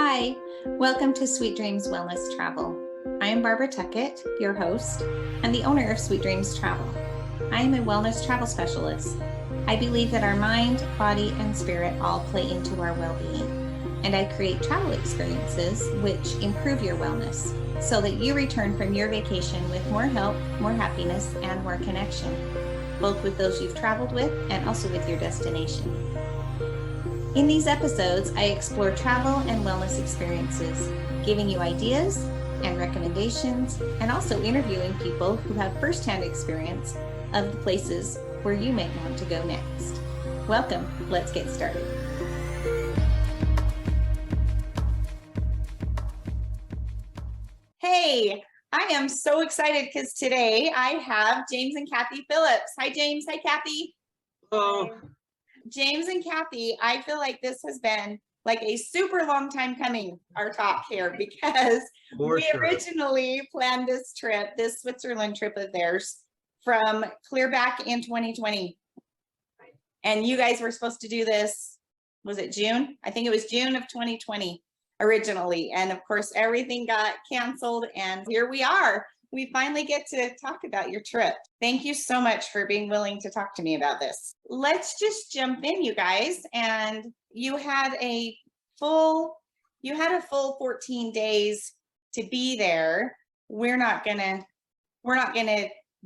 Hi, welcome to Sweet Dreams Wellness Travel. I am Barbara Tuckett, your host and the owner of Sweet Dreams Travel. I am a wellness travel specialist. I believe that our mind, body, and spirit all play into our well-being, and I create travel experiences which improve your wellness so that you return from your vacation with more health, more happiness, and more connection, both with those you've traveled with and also with your destination. In these episodes, I explore travel and wellness experiences, giving you ideas and recommendations, and also interviewing people who have firsthand experience of the places where you may want to go next. Welcome, let's get started. Hey, I am so excited because today I have James and Kathie Phillips. Hi, James. Hi, Kathie. Hello. James and Kathie, I feel like this has been like a super long time coming, our talk here, because originally planned this trip, this Switzerland trip of theirs, from clear back in 2020. And you guys were supposed to do this, was it June? I think it was June of 2020 originally. And of course, everything got canceled and here we are. We finally get to talk about your trip. Thank you so much for being willing to talk to me about this. Let's just jump in, you guys. And you had a full 14 days to be there. We're not gonna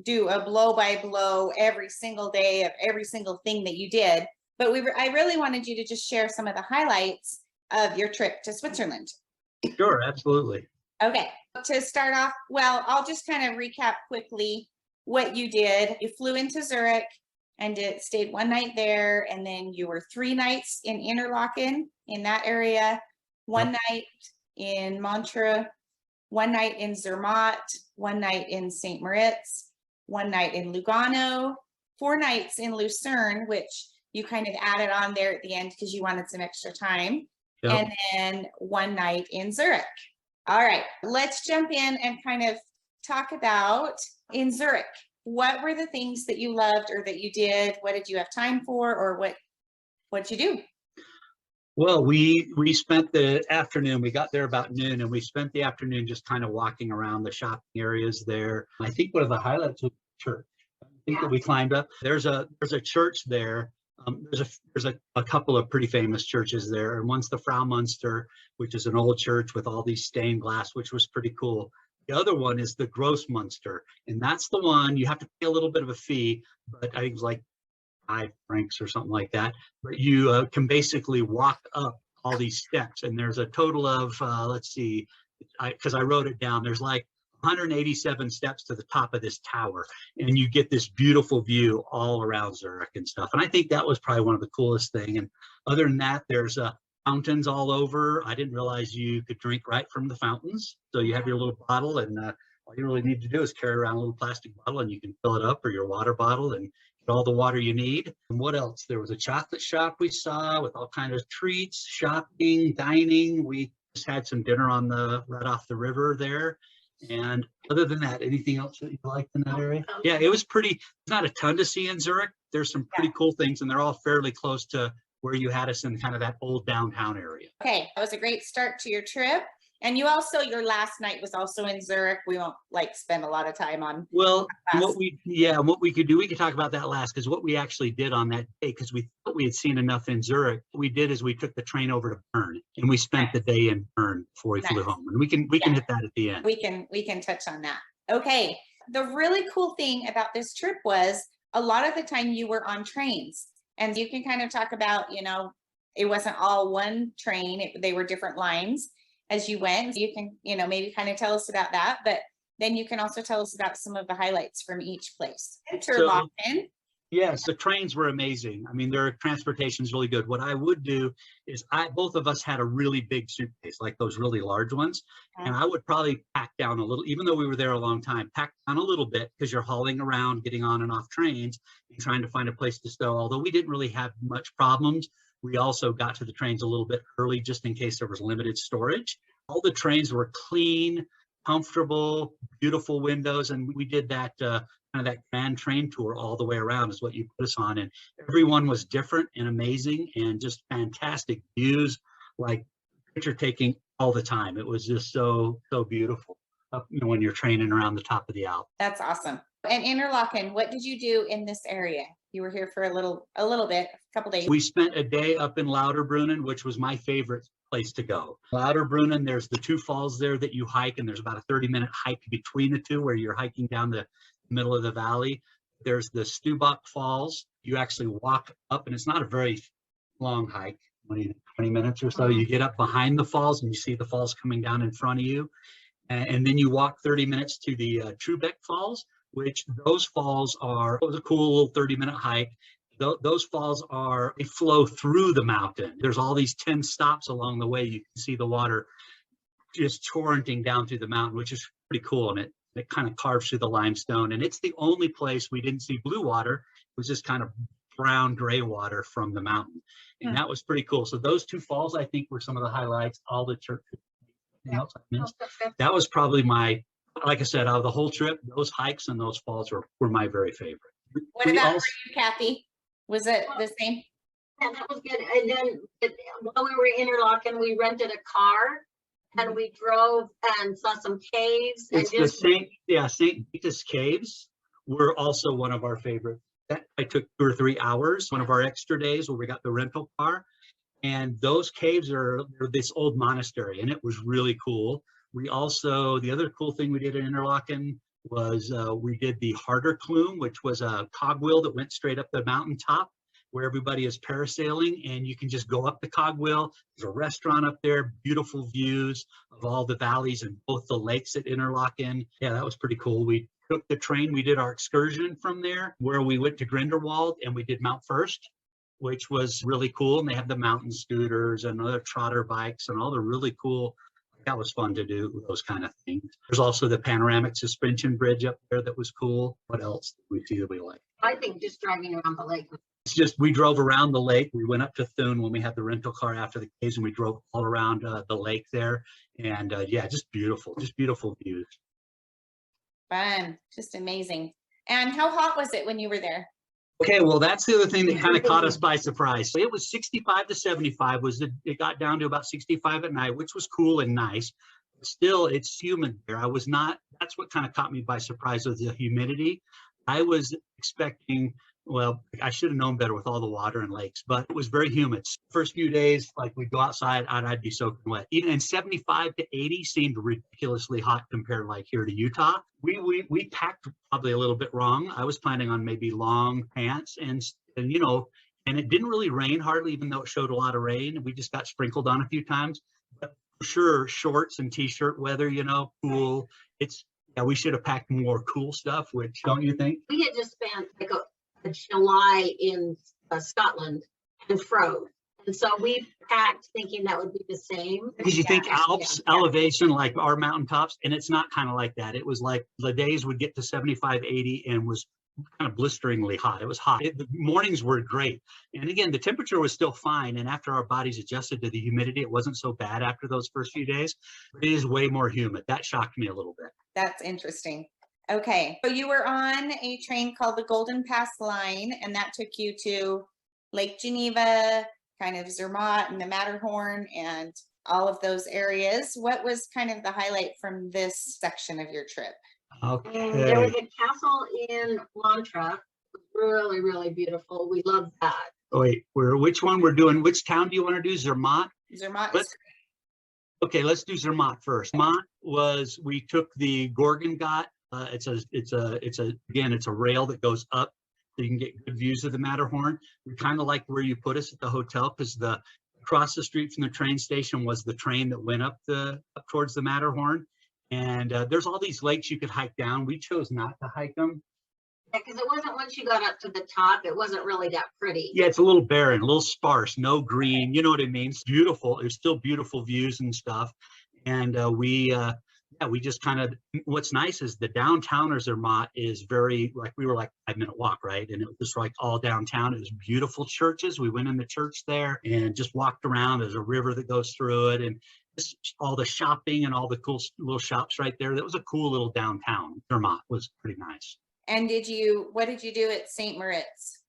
do a blow by blow every single day of every single thing that you did. But I really wanted you to just share some of the highlights of your trip to Switzerland. Sure, absolutely. Okay, to start off, well, I'll just kind of recap quickly what you did. You flew into Zurich and stayed one night there, and then you were 3 nights in Interlaken in that area, one night in Montreux, one night in Zermatt, one night in St. Moritz, one night in Lugano, 4 nights in Lucerne, which you kind of added on there at the end because you wanted some extra time, and then 1 night in Zurich. All right, let's jump in and kind of talk about in Zurich. What were the things that you loved or that you did? What did you have time for, or what'd you do? Well, we spent the afternoon, we got there about noon, and we spent the afternoon just kind of walking around the shopping areas there. I think one of the highlights was the church. I think that we climbed up. There's a church there. There's a couple of pretty famous churches there, and one's the Frau Münster, which is an old church with all these stained glass, which was pretty cool. The other one is the Grossmünster, and that's the one you have to pay a little bit of a fee, but I think it's like 5 francs or something like that. But you can basically walk up all these steps, and there's a total of let's see, because I wrote it down. There's like 187 steps to the top of this tower, and you get this beautiful view all around Zurich and stuff. And I think that was probably one of the coolest thing. And other than that, there's fountains all over. I didn't realize you could drink right from the fountains. So you have your little bottle, and all you really need to do is carry around a little plastic bottle, and you can fill it up, or your water bottle, and get all the water you need. And what else? There was a chocolate shop we saw with all kinds of treats, shopping, dining. We just had some dinner right off the river there. And other than that, anything else that you liked in that area? Yeah, it was pretty. There's not a ton to see in Zurich. There's some pretty cool things, and they're all fairly close to where you had us in kind of that old downtown area. Okay, that was a great start to your trip. And your last night was also in Zurich. We won't spend a lot of time on. Well, what we could do, we could talk about that last, because what we actually did on that day, because we thought we had seen enough in Zurich, what we did is we took the train over to Bern, and we spent the day in Bern before we flew home. And we can hit that at the end. We can touch on that. Okay. The really cool thing about this trip was a lot of the time you were on trains, and you can kind of talk about, it wasn't all one train. They were different lines as you went. You can, maybe kind of tell us about that, but then you can also tell us about some of the highlights from each place. Interlaken. Yes, the trains were amazing. I mean, their transportation is really good. What I would do is both of us had a really big suitcase, like those really large ones. And I would probably pack down a little, even though we were there a long time, pack down a little bit, because you're hauling around, getting on and off trains and trying to find a place to stow. Although we didn't really have much problems, we also got to the trains a little bit early just in case there was limited storage. All the trains were clean, comfortable, beautiful windows, and we did that kind of that grand train tour all the way around is what you put us on, and everyone was different and amazing and just fantastic views, like picture taking all the time. It was just so beautiful when you're training around the top of the Alps. That's awesome. And Interlaken, what did you do in this area? You were here for a little bit, a couple days. We spent a day up in Lauterbrunnen, which was my favorite place to go. Lauterbrunnen, there's the two falls there that you hike, and there's about a 30-minute hike between the two where you're hiking down the middle of the valley. There's the Stubach Falls. You actually walk up, and it's not a very long hike, 20 minutes or so. You get up behind the falls, and you see the falls coming down in front of you. And then you walk 30 minutes to the Trubeck Falls, which those falls are, it was a cool little 30-minute hike. Those falls they flow through the mountain. There's all these 10 stops along the way. You can see the water just torrenting down through the mountain, which is pretty cool. And it kind of carves through the limestone. And it's the only place we didn't see blue water. It was just kind of brown gray water from the mountain. And that was pretty cool. So those two falls, I think, were some of the highlights. All the church. Else I missed. That was probably like I said, out of the whole trip, those hikes and those falls were my very favorite. What about for you, Kathie? Was it the same? Yeah, that was good. And then while we were in Interlaken, we rented a car and we drove and saw some caves. It's the St. Vitus Caves were also one of our favorites. I took 2 or 3 hours, one of our extra days where we got the rental car. And those caves are this old monastery, and it was really cool. We also, the other cool thing we did in Interlaken was we did the Harderklume, which was a cogwheel that went straight up the mountaintop where everybody is parasailing, and you can just go up the cogwheel. There's a restaurant up there, beautiful views of all the valleys and both the lakes at Interlaken. Yeah, that was pretty cool. We took the train, we did our excursion from there where we went to Grindelwald and we did Mount First, which was really cool. And they have the mountain scooters and other trotter bikes and all the really cool. That was fun to do, those kind of things. There's also the panoramic suspension bridge up there that was cool. What else did we see that we liked? I think just driving around the lake. It's just, we drove around the lake. We went up to Thun when we had the rental car after the caves, and we drove all around the lake there. And yeah, just beautiful views. Fun, just amazing. And how hot was it when you were there? Okay, well, that's the other thing that kind of caught us by surprise. So it was 65 to 75. It got down to about 65 at night, which was cool and nice. But still, it's humid there. That's what kind of caught me by surprise was the humidity. I was expecting, well, I should have known better with all the water and lakes, but it was very humid. First few days, like we'd go outside and I'd be soaking wet. And 75 to 80 seemed ridiculously hot compared like here to Utah. We packed probably a little bit wrong. I was planning on maybe long pants and it didn't really rain hardly, even though it showed a lot of rain. We just got sprinkled on a few times. But for sure, shorts and t-shirt weather, cool. We should have packed more cool stuff, which don't you think? We had just spent like a July in Scotland and froze. And so we packed thinking that would be the same. Because you think Alps elevation, like our mountaintops, and it's not kind of like that. It was like the days would get to 75, 80 and was kind of blisteringly hot. It was hot. The mornings were great. And again, the temperature was still fine. And after our bodies adjusted to the humidity, it wasn't so bad after those first few days. But it is way more humid. That shocked me a little bit. That's interesting. Okay, so you were on a train called the Golden Pass Line, and that took you to Lake Geneva, kind of Zermatt and the Matterhorn and all of those areas. What was kind of the highlight from this section of your trip? Okay. There was a castle in Montreux. Really, really beautiful. We loved that. Oh, wait, which one we're doing? Which town do you want to do? Zermatt? Zermatt. Okay, let's do Zermatt first. Zermatt we took the Gorgengat. It's a rail that goes up so you can get good views of the Matterhorn. We kind of like where you put us at the hotel because across the street from the train station was the train that went up towards the Matterhorn. And there's all these lakes you could hike down. We chose not to hike them. Yeah, because it wasn't, once you got up to the top, it wasn't really that pretty. Yeah, it's a little barren, a little sparse, no green. You know what I mean? It's beautiful. There's still beautiful views and stuff. And we just kind of, what's nice is the downtown of Zermatt is very, like, we were like 5-minute walk, right? And it was just like all downtown. It was beautiful churches. We went in the church there and just walked around. There's a river that goes through it. And just all the shopping and all the cool little shops right there. That was a cool little downtown. Zermatt was pretty nice. And what did you do at St. Moritz?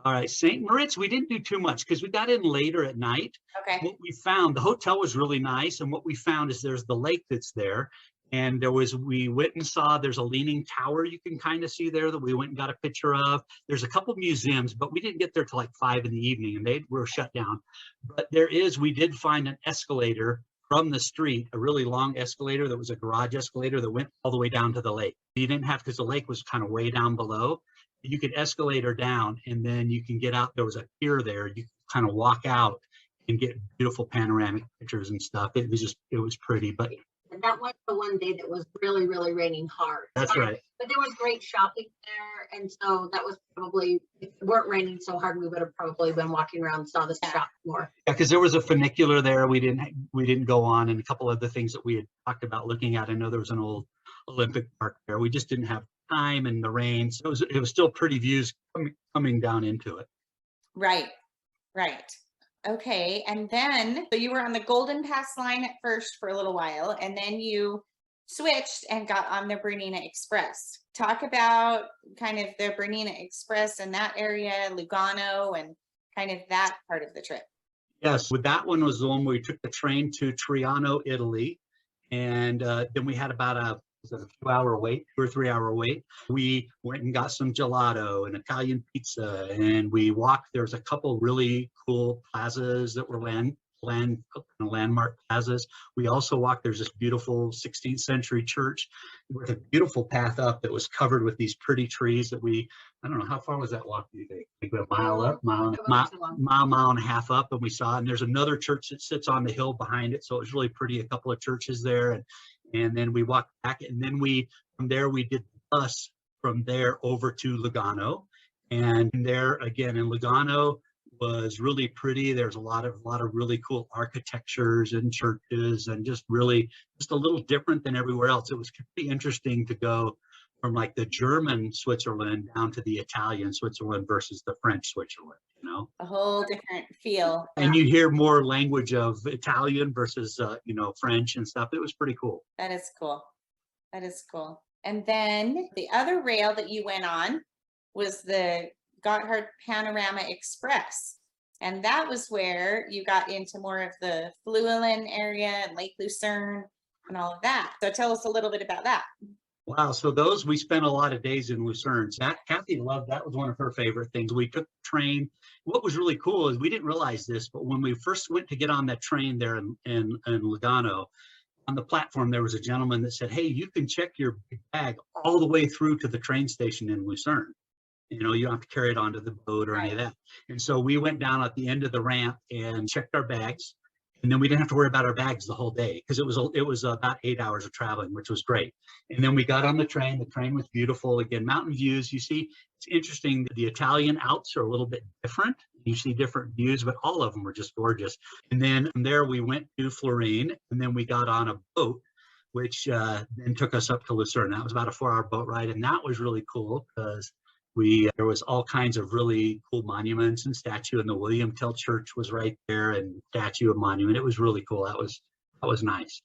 All right, St. Moritz, we didn't do too much because we got in later at night. Okay. What we found, the hotel was really nice, and what we found is there's the lake that's there, and we went and saw, there's a leaning tower you can kind of see there that we went and got a picture of. There's a couple museums, but we didn't get there till like 5 in the evening, and they were shut down. But we did find an escalator from the street, a really long escalator that was a garage escalator that went all the way down to the lake. You didn't have, because the lake was kind of way down below. You could escalator down, and then you can get out. There was a pier there. You kind of walk out and get beautiful panoramic pictures and stuff. It was pretty, but And that was the one day that was really, really raining hard. that's right. But there was great shopping there. And so that was probably, if it weren't raining so hard, we would have probably been walking around and saw the shop more. Yeah, because there was a funicular there. We didn't go on, and a couple other things that we had talked about looking at. I know there was an old Olympic park there. We just didn't have time and the rain. So it was still pretty views coming down into it. Right. Okay. And then, so you were on the Golden Pass line at first for a little while, and then you switched and got on the Bernina Express. Talk about kind of the Bernina Express in that area, Lugano, and kind of that part of the trip. Yes, with that one was the one where we took the train to Triano, Italy. And then we had about a 2-hour wait, 2 or 3 hour wait. We went and got some gelato and Italian pizza, and we walked. There's a couple really cool plazas that were landmark plazas. We also walked. There's this beautiful 16th century church with a beautiful path up that was covered with these pretty trees that I don't know, how far was that walk, do you think? Maybe a mile up, mile and a half up, and we saw, and there's another church that sits on the hill behind it. So it was really pretty, a couple of churches there. And then we walked back, and then from there we did the bus from there over to Lugano. And there again in Lugano was really pretty. There's a lot of really cool architectures and churches, and just a little different than everywhere else. It was pretty interesting to go from like the German Switzerland down to the Italian Switzerland versus the French Switzerland, a whole different feel. And you hear more language of Italian versus French and stuff. It was pretty cool. That is cool. And then the other rail that you went on was the Gotthard Panorama Express. And that was where you got into more of the Fluelen area and Lake Lucerne and all of that. So tell us a little bit about that. Wow. So we spent a lot of days in Lucerne. Kathie loved, that was one of her favorite things. We took the train. What was really cool is we didn't realize this, but when we first went to get on that train there in Lugano, on the platform, there was a gentleman that said, hey, you can check your bag all the way through to the train station in Lucerne. You don't have to carry it onto the boat or any of that. And so we went down at the end of the ramp and checked our bags. And then we didn't have to worry about our bags the whole day, because it was about 8 hours of traveling, which was great. And then we got on the train. The train was beautiful. Again, mountain views. You see, it's interesting. The Italian Alps are a little bit different. You see different views, but all of them were just gorgeous. And then from there, we went to Florine, and then we got on a boat, which then took us up to Lucerne. That was about a 4-hour boat ride. And that was really cool because there was all kinds of really cool monuments and statue, and the William Tell Church was right there, and statue and monument. It was really cool. That was nice.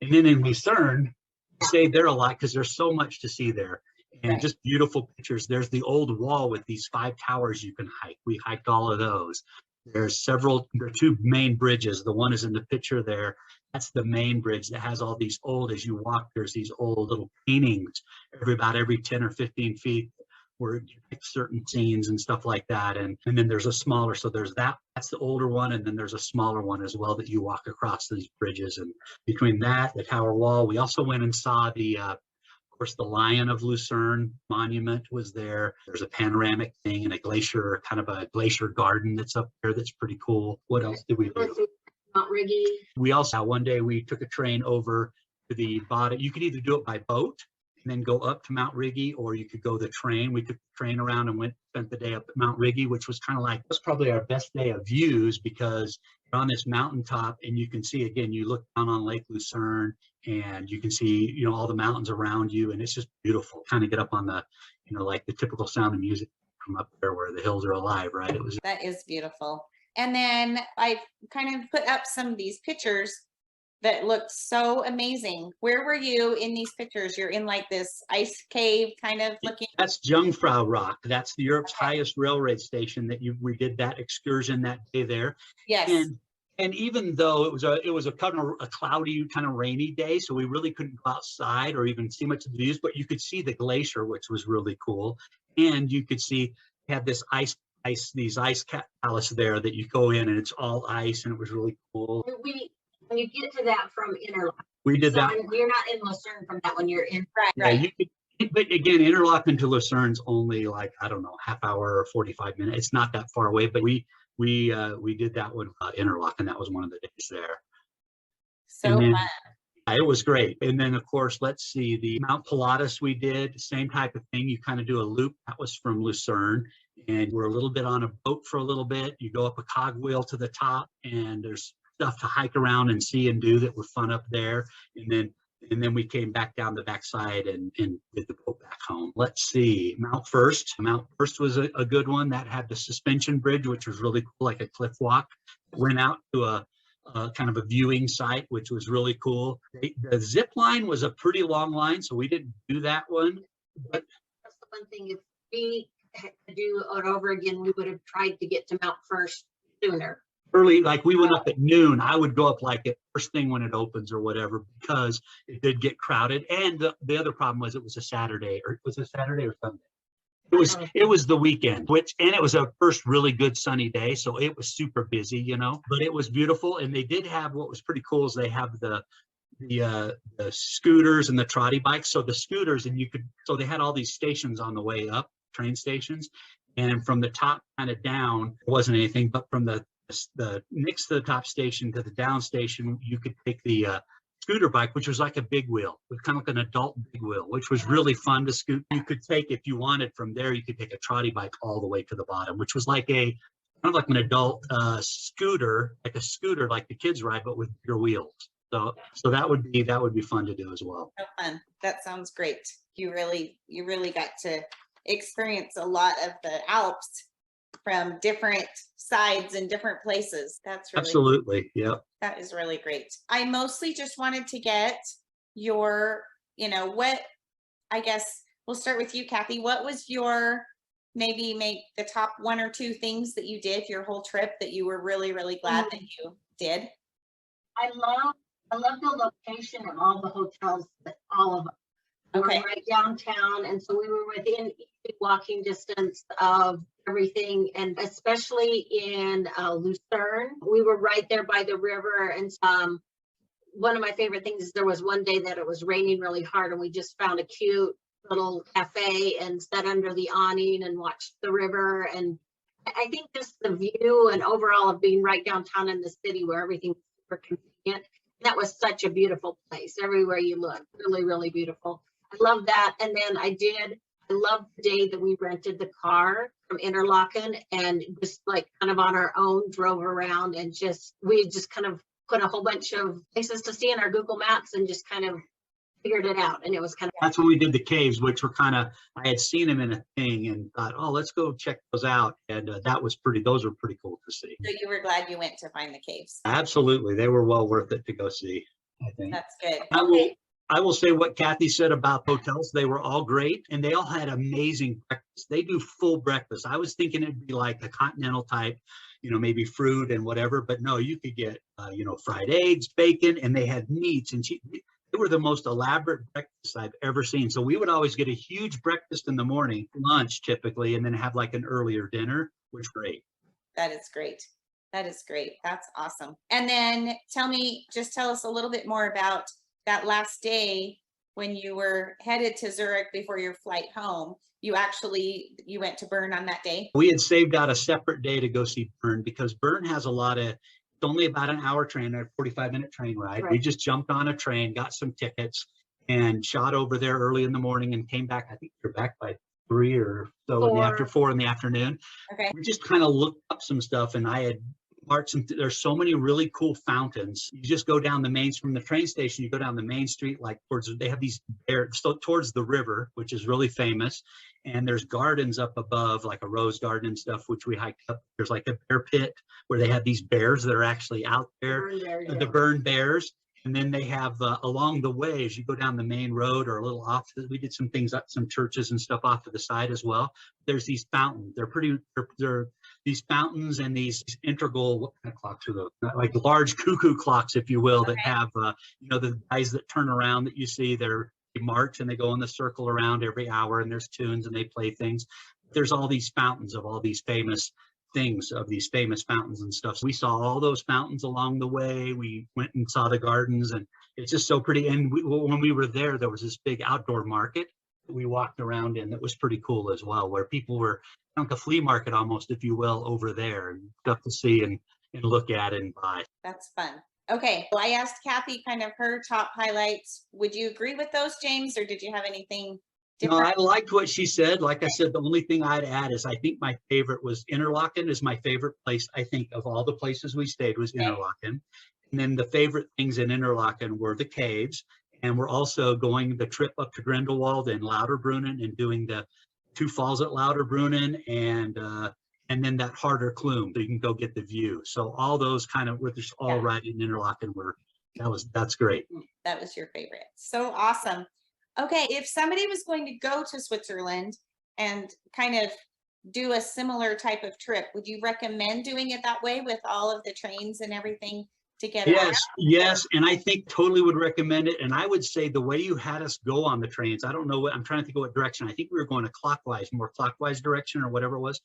And then in Lucerne, we stayed there a lot because there's so much to see there, and just beautiful pictures. There's the old wall with these 5 towers you can hike. We hiked all of those. There are 2 main bridges. The one is in the picture there. That's the main bridge that has all these as you walk, there's these old little paintings about every 10 or 15 feet where you pick certain scenes and stuff like that. And then there's a smaller, so there's that's the older one. And then there's a smaller one as well that you walk across these bridges. And between that, the tower wall, we also went and saw of course, the Lion of Lucerne monument was there. There's a panoramic thing and kind of a glacier garden that's up there. That's pretty cool. What else did we do? Mount Riggy. We also, one day we took a train over to the bottom. You could either do it by boat and then go up to Mount Riggy, or you could go the train. We took the train around and spent the day up at Mount Riggy, which was was probably our best day of views, because you're on this mountaintop and you can see, again, you look down on Lake Lucerne and you can see, all the mountains around you, and it's just beautiful. Kind of get up on the, like the typical Sound of Music from up there where the hills are alive, right? That is beautiful. And then I kind of put up some of these pictures that looked so amazing. Where were you in these pictures? You're in like this ice cave kind of looking. That's Jungfrau Rock. That's Europe's Okay. highest railroad station we did that excursion that day there. Yes. And even though it was a kind of a cloudy, kind of rainy day, so we really couldn't go outside or even see much of the views, but you could see the glacier, which was really cool. And you could see, had this these ice palace there that you go in and it's all ice, and it was really cool. When you get to that from Interlaken. We did So that. you're not in Lucerne from that one, you're in. Right. Yeah, Right. you could, but again, Interlaken to Lucerne's only like, I don't know, half hour or 45 minutes. It's not that far away, but we did that one, Interlaken. That was one of the days there. So then, fun. it was great. And then, of course, let's see, the Mount Pilatus we did, same type of thing. You kind of do a loop. That was from Lucerne. And we're a little bit on a boat for a little bit. You go up a cogwheel to the top, and there's stuff to hike around and see and do that were fun up there. And then we came back down the backside and did the boat back home. Let's see, Mount First. Mount First was a good one. That had the suspension bridge, which was really cool, like a cliff walk. Went out to a kind of a viewing site, which was really cool. The zip line was a pretty long line, so we didn't do that one. But That's the one thing, if we had to do it over again, we would have tried to get to Mount First sooner. early, like we went up at noon, I would go up like at first thing when it opens or whatever, because it did get crowded. And the other problem was it was a Saturday, or was it a Saturday or Sunday? It was the weekend, and it was a first really good sunny day, so it was super busy, but it was beautiful. And they did have, what was pretty cool is they have the scooters and the trotty bikes. So the scooters, so they had all these stations on the way up, train stations, and from the top kind of down, it wasn't anything, but from the next to the top station to the down station, you could take the scooter bike, which was like a big wheel. It was kind of like an adult big wheel, which was really fun to scoot. You could take, if you wanted from there, you could take a trotty bike all the way to the bottom, which was like kind of like an adult scooter, like the kids ride, but with bigger wheels. So that would be fun to do as well. So fun. That sounds great. You really got to experience a lot of the Alps from different sides and different places. That's really absolutely, yeah. That is really great. I mostly just wanted to get your, what, I guess we'll start with you, Kathie. What was your, maybe make the top one or two things that you did your whole trip that you were really, really glad that you did? I love the location of all the hotels, all of them. We were right downtown, and so we were within walking distance of everything, and especially in Lucerne, we were right there by the river. And one of my favorite things is there was one day that it was raining really hard, and we just found a cute little cafe and sat under the awning and watched the river. And I think just the view and overall of being right downtown in the city where everything's super convenient, that was such a beautiful place. Everywhere you look, really, really beautiful. I love that. And then I love the day that we rented the car from Interlaken and just like kind of on our own drove around, and we just kind of put a whole bunch of places to see in our Google Maps and just kind of figured it out. And it was kind of, that's when we did the caves, which were I had seen them in a thing and thought, oh, let's go check those out. And those were pretty cool to see. So you were glad you went to find the caves. Absolutely. They were well worth it to go see, I think. That's good. I will say what Kathie said about hotels. They were all great, and they all had amazing breakfast. They do full breakfast. I was thinking it'd be like a continental type, maybe fruit and whatever, but no, you could get, fried eggs, bacon, and they had meats and cheese. They were the most elaborate breakfast I've ever seen. So we would always get a huge breakfast in the morning, lunch typically, and then have like an earlier dinner, which was great. That is great. That is great. That's awesome. And then tell us a little bit more about that last day when you were headed to Zurich before your flight home. You went to Bern on that day? We had saved out a separate day to go see Bern, because Bern has it's only about an hour train, a 45-minute train ride. Right. We just jumped on a train, got some tickets, and shot over there early in the morning and came back. I think you're back by 3 or so 4 in the afternoon. Okay. We just kind of looked up some stuff, and I had there's so many really cool fountains. You just go down from the train station, you go down the main street, like they have these towards the river, which is really famous. And there's gardens up above, like a rose garden and stuff, which we hiked up. There's like a bear pit where they have these bears that are actually out there, the Bern bears. And then they have along the way, as you go down the main road or a little off, we did some things, some churches and stuff off to the side as well. There's these fountains. They're these fountains and these integral, what kind of clocks are those? Like large cuckoo clocks, if you will, that have, the guys that turn around that you see, they march and they go in the circle around every hour, and there's tunes and they play things. There's all these fountains of all these famous things, of these famous fountains and stuff. So we saw all those fountains along the way. We went and saw the gardens, and it's just so pretty. And when we were there was this big outdoor market that we walked around in that was pretty cool as well, where people were like a flea market almost, if you will, over there, and stuff to see and look at and buy. That's fun. Okay, well, I asked Kathie kind of her top highlights. Would you agree with those, James, or did you have anything different? No, I liked what she said. Like I said, the only thing I'd add is I think my favorite was Interlaken is my favorite place. I think of all the places we stayed was Interlaken. And then the favorite things in Interlaken were the caves. And we're also going the trip up to Grindelwald and Lauterbrunnen and doing the 2 falls at Lauterbrunnen and then that harder Klume, so you can go get the view. So all those kind of, we're just all right in Interlaken, that's great. That was your favorite. So awesome. Okay, if somebody was going to go to Switzerland and kind of do a similar type of trip, would you recommend doing it that way with all of the trains and everything together? Yes, and I think totally would recommend it. And I would say the way you had us go on the trains, I don't know I'm trying to think of what direction. I think we were going a more clockwise direction or whatever it was.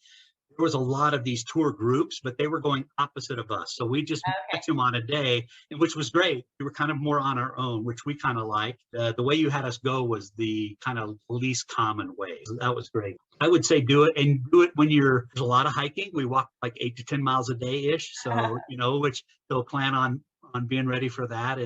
There was a lot of these tour groups, but they were going opposite of us. So we just met them on a day, which was great. We were kind of more on our own, which we kind of liked. The way you had us go was the kind of least common way. So that was great. I would say do it, and do it when there's a lot of hiking. We walk like 8 to 10 miles a day-ish. So, which they'll plan on being ready for that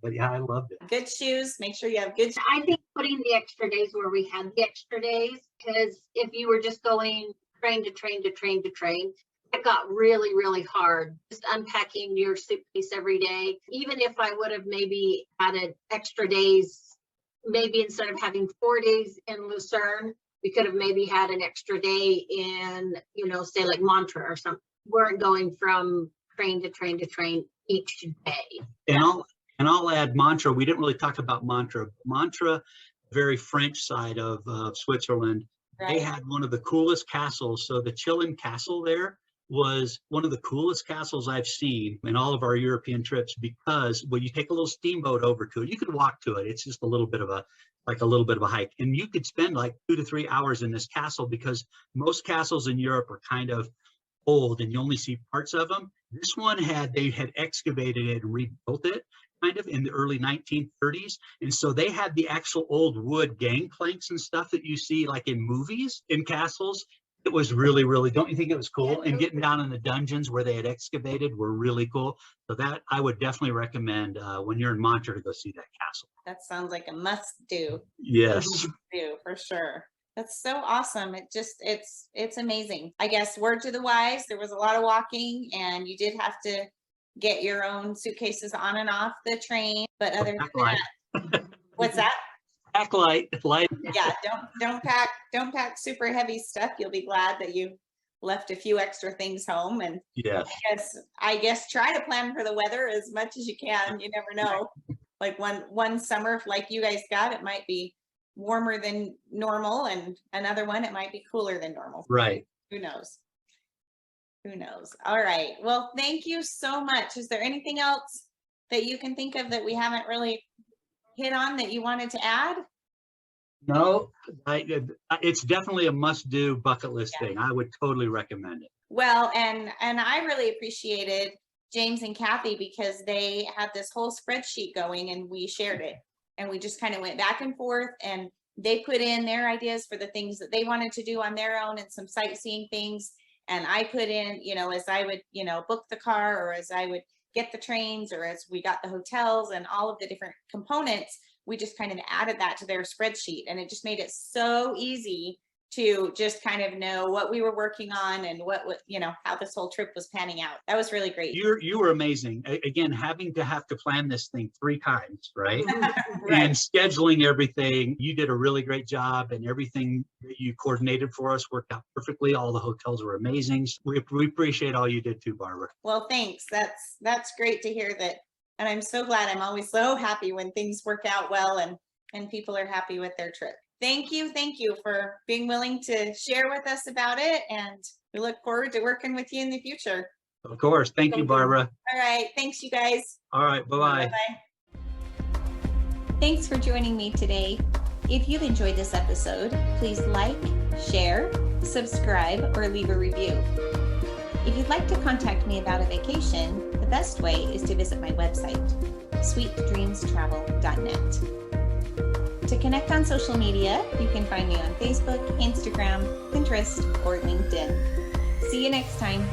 but yeah, I loved it. Good shoes. Make sure you have good. I think putting the extra days where we had the extra days, because if you were just going train to train to train to train, it got really, really hard. Just unpacking your suitcase every day. Even if I would have maybe added extra days, maybe instead of having 4 days in Lucerne, we could have maybe had an extra day in, say like Montreux or something. We weren't going from train to train to train each day. And I'll add Montreux. We didn't really talk about Montreux. Montreux, very French side of Switzerland. They had one of the coolest castles. So the Chillon Castle there was one of the coolest castles I've seen in all of our European trips, because when you take a little steamboat over to it, you could walk to it. It's just a little bit of a hike, and you could spend like 2 to 3 hours in this castle, because most castles in Europe are kind of old and you only see parts of them. This one they had excavated it and rebuilt it kind of in the early 1930s. And so they had the actual old wood gangplanks and stuff that you see like in movies in castles. It was really, really, don't you think it was cool? And getting down in the dungeons where they had excavated were really cool. So that I would definitely recommend when you're in Montreux to go see that castle. That sounds like a must do. Yes. Do for sure. That's so awesome. It's amazing. I guess word to the wise, there was a lot of walking and you did have to get your own suitcases on and off the train. But other than that, what's that? Pack light. Yeah, don't pack super heavy stuff. You'll be glad that you left a few extra things home. And I guess try to plan for the weather as much as you can. You never know. Like one summer like you guys got, it might be warmer than normal, and another one it might be cooler than normal. Right. Who knows? All right. Well, thank you so much. Is there anything else that you can think of that we haven't really hit on that you wanted to add? No, it's definitely a must-do bucket list thing. I would totally recommend it. Well, and I really appreciated James and Kathie, because they had this whole spreadsheet going and we shared it, and we just kind of went back and forth, and they put in their ideas for the things that they wanted to do on their own and some sightseeing things. And I put in, as I would, book the car, or as I would get the trains, or as we got the hotels and all of the different components, we just kind of added that to their spreadsheet. And it just made it so easy to just kind of know what we were working on and how this whole trip was panning out. That was really great. You were amazing. Again, having to plan this thing 3 times, right? Right. And scheduling everything. You did a really great job, and everything that you coordinated for us worked out perfectly. All the hotels were amazing. We appreciate all you did too, Barbara. Well, thanks. That's great to hear that And I'm so glad. I'm always so happy when things work out well and people are happy with their trip. Thank you for being willing to share with us about it. And we look forward to working with you in the future. Of course. Thank you, Barbara. All right. Thanks, you guys. All right. Bye-bye. Bye-bye. Thanks for joining me today. If you've enjoyed this episode, please like, share, subscribe, or leave a review. If you'd like to contact me about a vacation, the best way is to visit my website, sweetdreamstravel.net. To connect on social media, you can find me on Facebook, Instagram, Pinterest, or LinkedIn. See you next time.